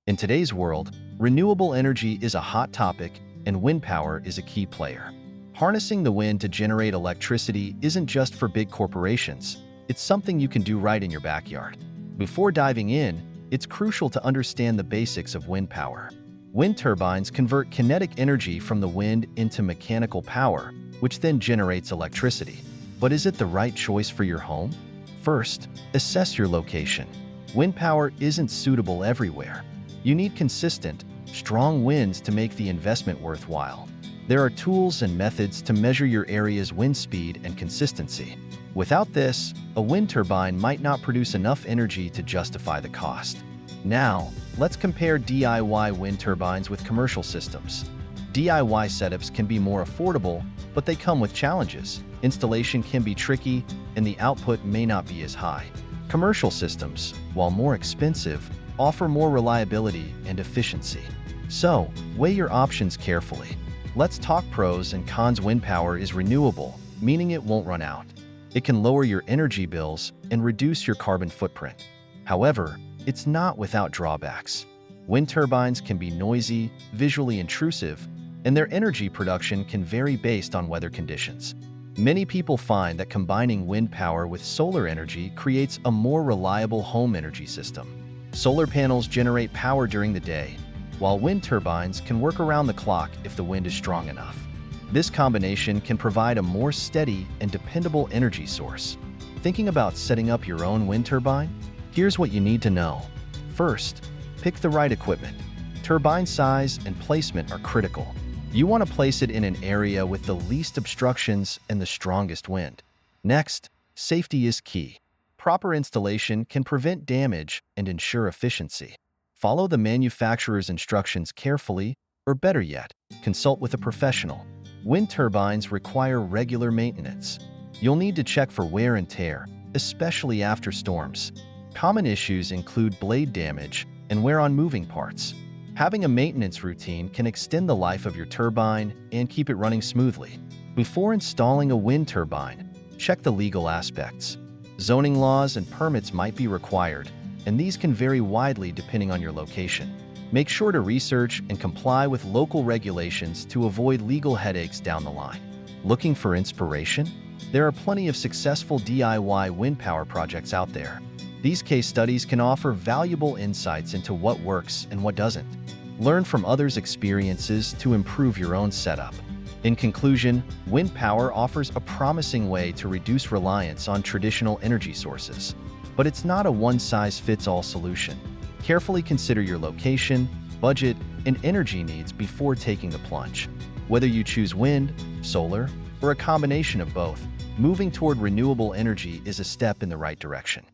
In today's world, renewable energy is a hot topic, and wind power is a key player. Harnessing the wind to generate electricity isn't just for big corporations, it's something you can do right in your backyard. Before diving in, it's crucial to understand the basics of wind power. Wind turbines convert kinetic energy from the wind into mechanical power, which then generates electricity. But is it the right choice for your home? First, assess your location. Wind power isn't suitable everywhere. You need consistent, strong winds to make the investment worthwhile. There are tools and methods to measure your area's wind speed and consistency. Without this, a wind turbine might not produce enough energy to justify the cost. Now, let's compare DIY wind turbines with commercial systems. DIY setups can be more affordable, but they come with challenges. Installation can be tricky, and the output may not be as high. Commercial systems, while more expensive, offer more reliability and efficiency. So, weigh your options carefully. Let's talk pros and cons. Wind power is renewable, meaning it won't run out. It can lower your energy bills and reduce your carbon footprint. However, it's not without drawbacks. Wind turbines can be noisy, visually intrusive, and their energy production can vary based on weather conditions. Many people find that combining wind power with solar energy creates a more reliable home energy system. Solar panels generate power during the day, while wind turbines can work around the clock if the wind is strong enough. This combination can provide a more steady and dependable energy source. Thinking about setting up your own wind turbine? Here's what you need to know. First, pick the right equipment. Turbine size and placement are critical. You want to place it in an area with the least obstructions and the strongest wind. Next, safety is key. Proper installation can prevent damage and ensure efficiency. Follow the manufacturer's instructions carefully, or better yet, consult with a professional. Wind turbines require regular maintenance. You'll need to check for wear and tear, especially after storms. Common issues include blade damage and wear on moving parts. Having a maintenance routine can extend the life of your turbine and keep it running smoothly. Before installing a wind turbine, check the legal aspects. Zoning laws and permits might be required, and these can vary widely depending on your location. Make sure to research and comply with local regulations to avoid legal headaches down the line. Looking for inspiration? There are plenty of successful DIY wind power projects out there. These case studies can offer valuable insights into what works and what doesn't. Learn from others' experiences to improve your own setup. In conclusion, wind power offers a promising way to reduce reliance on traditional energy sources. But it's not a one-size-fits-all solution. Carefully consider your location, budget, and energy needs before taking the plunge. Whether you choose wind, solar, or a combination of both, moving toward renewable energy is a step in the right direction.